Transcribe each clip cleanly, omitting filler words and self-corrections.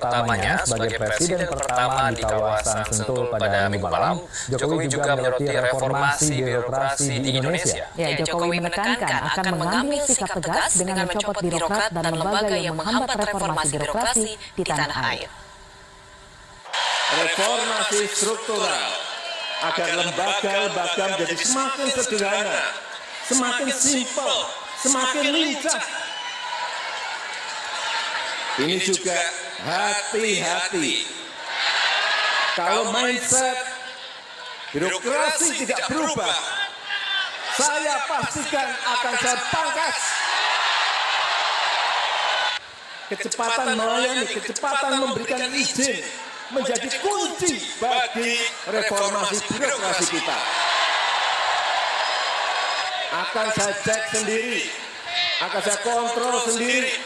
pertamanya sebagai presiden pertama di kawasan Sentul pada Minggu malam, Jokowi juga menyoroti reformasi birokrasi di Indonesia. Ya, Jokowi menekankan akan mengambil sikap tegas dengan mencopot birokrat dan lembaga yang menghambat reformasi birokrasi di tanah air. Reformasi struktural agar lembaga-lembaga menjadi semakin sederhana, semakin simpel, semakin lincah. Ini juga hati-hati. Kalau mindset birokrasi tidak berubah, saya pastikan akan saya pangkas. Kecepatan melayani, kecepatan memberikan izin menjadi kunci bagi reformasi birokrasi kita. Akan saya cek sendiri, akan saya kontrol sendiri.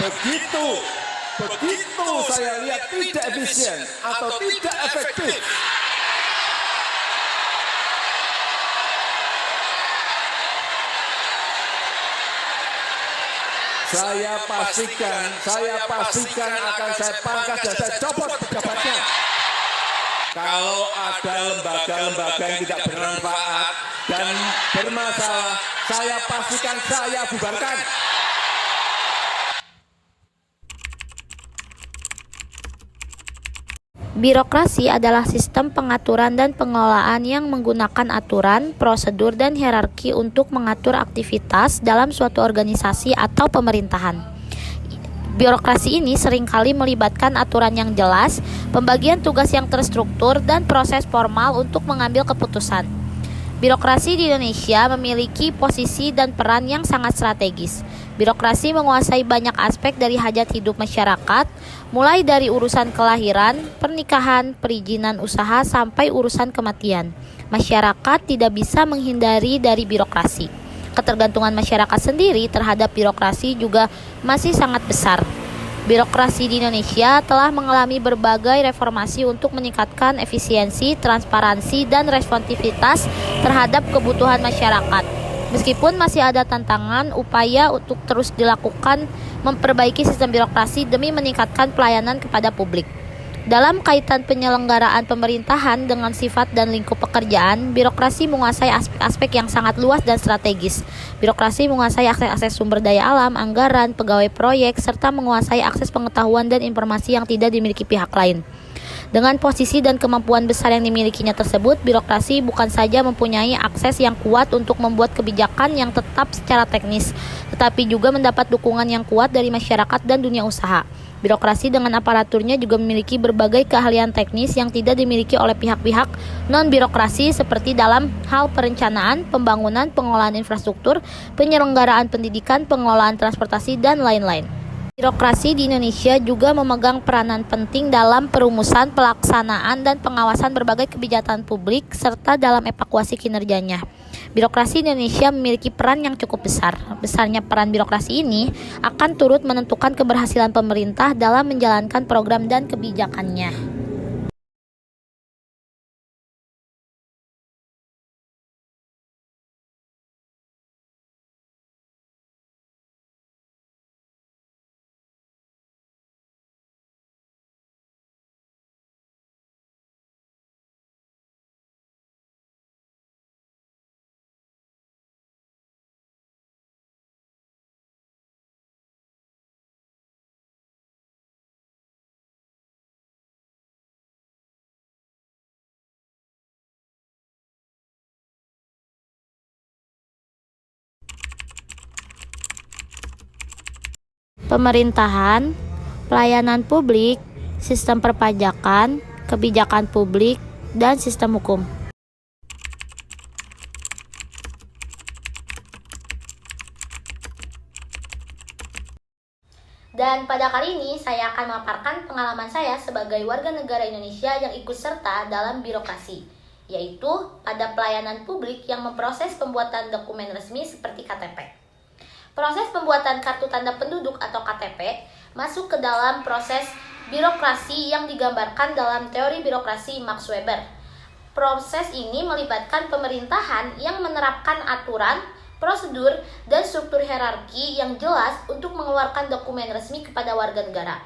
Begitu saya lihat tidak efisien atau tidak efektif, saya pastikan akan saya pangkas dan saya copot pejabatnya. Kalau ada lembaga-lembaga yang tidak bermanfaat dan bermasalah, saya pastikan saya bubarkan. Birokrasi adalah sistem pengaturan dan pengelolaan yang menggunakan aturan, prosedur, dan hierarki untuk mengatur aktivitas dalam suatu organisasi atau pemerintahan. Birokrasi ini seringkali melibatkan aturan yang jelas, pembagian tugas yang terstruktur, dan proses formal untuk mengambil keputusan. Birokrasi di Indonesia memiliki posisi dan peran yang sangat strategis. Birokrasi menguasai banyak aspek dari hajat hidup masyarakat, mulai dari urusan kelahiran, pernikahan, perizinan usaha, sampai urusan kematian. Masyarakat tidak bisa menghindari dari birokrasi. Ketergantungan masyarakat sendiri terhadap birokrasi juga masih sangat besar. Birokrasi di Indonesia telah mengalami berbagai reformasi untuk meningkatkan efisiensi, transparansi, dan responsivitas terhadap kebutuhan masyarakat. Meskipun masih ada tantangan, upaya untuk terus dilakukan memperbaiki sistem birokrasi demi meningkatkan pelayanan kepada publik. Dalam kaitan penyelenggaraan pemerintahan dengan sifat dan lingkup pekerjaan, birokrasi menguasai aspek-aspek yang sangat luas dan strategis. Birokrasi menguasai akses sumber daya alam, anggaran, pegawai proyek, serta menguasai akses pengetahuan dan informasi yang tidak dimiliki pihak lain. Dengan posisi dan kemampuan besar yang dimilikinya tersebut, birokrasi bukan saja mempunyai akses yang kuat untuk membuat kebijakan yang tetap secara teknis, tetapi juga mendapat dukungan yang kuat dari masyarakat dan dunia usaha. Birokrasi dengan aparaturnya juga memiliki berbagai keahlian teknis yang tidak dimiliki oleh pihak-pihak non-birokrasi seperti dalam hal perencanaan, pembangunan, pengelolaan infrastruktur, penyelenggaraan pendidikan, pengelolaan transportasi, dan lain-lain. Birokrasi di Indonesia juga memegang peranan penting dalam perumusan, pelaksanaan, dan pengawasan berbagai kebijakan publik serta dalam evaluasi kinerjanya. Birokrasi di Indonesia memiliki peran yang cukup besar. Besarnya peran birokrasi ini akan turut menentukan keberhasilan pemerintah dalam menjalankan program dan kebijakannya. Pemerintahan, pelayanan publik, sistem perpajakan, kebijakan publik, dan sistem hukum. Dan pada kali ini saya akan memaparkan pengalaman saya sebagai warga negara Indonesia yang ikut serta dalam birokrasi, yaitu pada pelayanan publik yang memproses pembuatan dokumen resmi seperti KTP. Proses pembuatan kartu tanda penduduk atau KTP masuk ke dalam proses birokrasi yang digambarkan dalam teori birokrasi Max Weber. Proses ini melibatkan pemerintahan yang menerapkan aturan, prosedur, dan struktur hierarki yang jelas untuk mengeluarkan dokumen resmi kepada warga negara.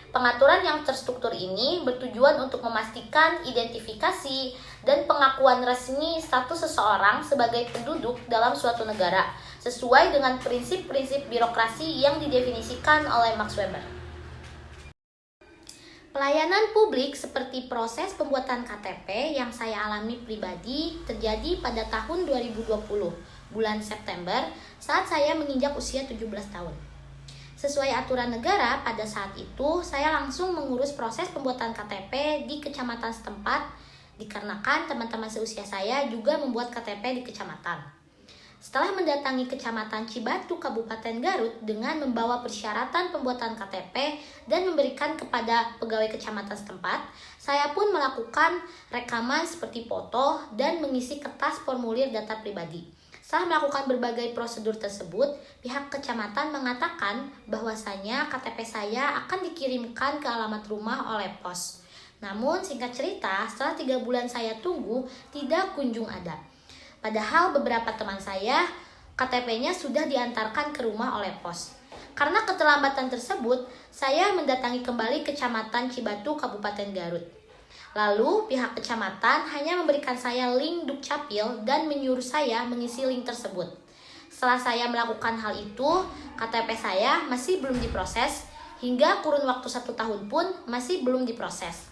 Pengaturan yang terstruktur ini bertujuan untuk memastikan identifikasi dan pengakuan resmi status seseorang sebagai penduduk dalam suatu negara, sesuai dengan prinsip-prinsip birokrasi yang didefinisikan oleh Max Weber. Pelayanan publik seperti proses pembuatan KTP yang saya alami pribadi terjadi pada tahun 2020, bulan September, saat saya menginjak usia 17 tahun. Sesuai aturan negara, pada saat itu saya langsung mengurus proses pembuatan KTP di kecamatan setempat, dikarenakan teman-teman seusia saya juga membuat KTP di kecamatan. Setelah mendatangi Kecamatan Cibatu, Kabupaten Garut dengan membawa persyaratan pembuatan KTP dan memberikan kepada pegawai kecamatan setempat, saya pun melakukan rekaman seperti foto dan mengisi kertas formulir data pribadi. Setelah melakukan berbagai prosedur tersebut, pihak kecamatan mengatakan bahwasanya KTP saya akan dikirimkan ke alamat rumah oleh pos. Namun singkat cerita, setelah 3 bulan saya tunggu, tidak kunjung ada. Padahal beberapa teman saya, KTP-nya sudah diantarkan ke rumah oleh pos. Karena keterlambatan tersebut, saya mendatangi kembali Kecamatan Cibatu, Kabupaten Garut. Lalu pihak kecamatan hanya memberikan saya link Dukcapil dan menyuruh saya mengisi link tersebut. Setelah saya melakukan hal itu, KTP saya masih belum diproses, hingga kurun waktu 1 tahun pun masih belum diproses.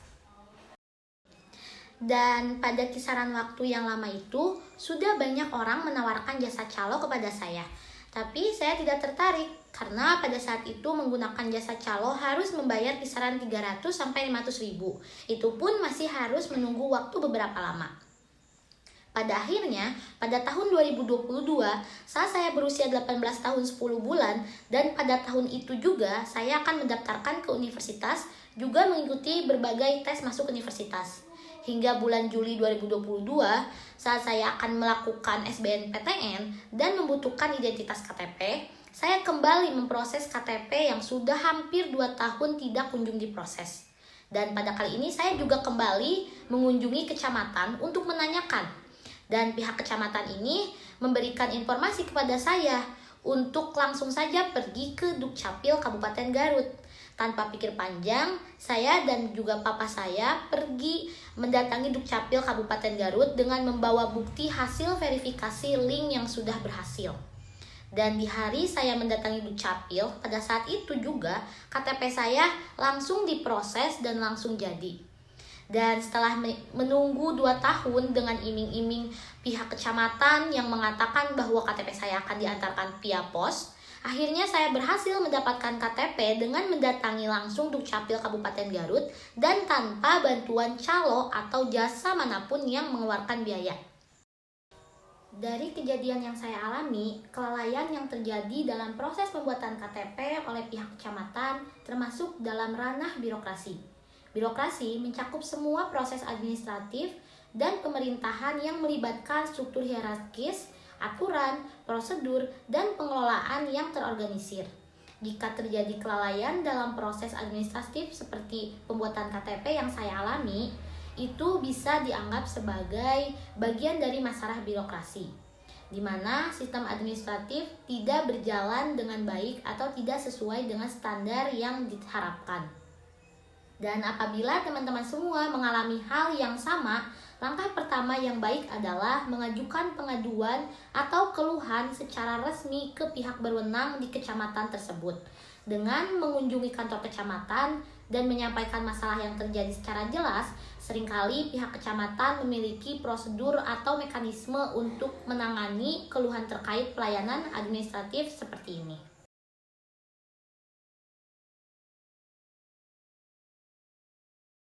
Dan pada kisaran waktu yang lama itu, sudah banyak orang menawarkan jasa calo kepada saya. Tapi saya tidak tertarik, karena pada saat itu menggunakan jasa calo harus membayar kisaran 300-500 ribu. Itu pun masih harus menunggu waktu beberapa lama. Pada akhirnya, pada tahun 2022, saat saya berusia 18 tahun 10 bulan, dan pada tahun itu juga saya akan mendaftarkan ke universitas, juga mengikuti berbagai tes masuk universitas. Hingga bulan Juli 2022, saat saya akan melakukan SBMPTN dan membutuhkan identitas KTP, saya kembali memproses KTP yang sudah hampir 2 tahun tidak kunjung diproses. Dan pada kali ini saya juga kembali mengunjungi kecamatan untuk menanyakan. Dan pihak kecamatan ini memberikan informasi kepada saya untuk langsung saja pergi ke Dukcapil Kabupaten Garut. Tanpa pikir panjang, saya dan juga papa saya pergi mendatangi Dukcapil Kabupaten Garut dengan membawa bukti hasil verifikasi link yang sudah berhasil. Dan di hari saya mendatangi Dukcapil, pada saat itu juga KTP saya langsung diproses dan langsung jadi. Dan setelah menunggu 2 tahun dengan iming-iming pihak kecamatan yang mengatakan bahwa KTP saya akan diantarkan via pos, akhirnya saya berhasil mendapatkan KTP dengan mendatangi langsung Dukcapil Kabupaten Garut dan tanpa bantuan calo atau jasa manapun yang mengeluarkan biaya. Dari kejadian yang saya alami, kelalaian yang terjadi dalam proses pembuatan KTP oleh pihak kecamatan termasuk dalam ranah birokrasi. Birokrasi mencakup semua proses administratif dan pemerintahan yang melibatkan struktur hierarkis, aturan, prosedur, dan pengelolaan yang terorganisir. Jika terjadi kelalaian dalam proses administratif seperti pembuatan KTP yang saya alami, itu bisa dianggap sebagai bagian dari masalah birokrasi, di mana sistem administratif tidak berjalan dengan baik atau tidak sesuai dengan standar yang diharapkan. Dan apabila teman-teman semua mengalami hal yang sama, langkah pertama yang baik adalah mengajukan pengaduan atau keluhan secara resmi ke pihak berwenang di kecamatan tersebut. Dengan mengunjungi kantor kecamatan dan menyampaikan masalah yang terjadi secara jelas, seringkali pihak kecamatan memiliki prosedur atau mekanisme untuk menangani keluhan terkait pelayanan administratif seperti ini.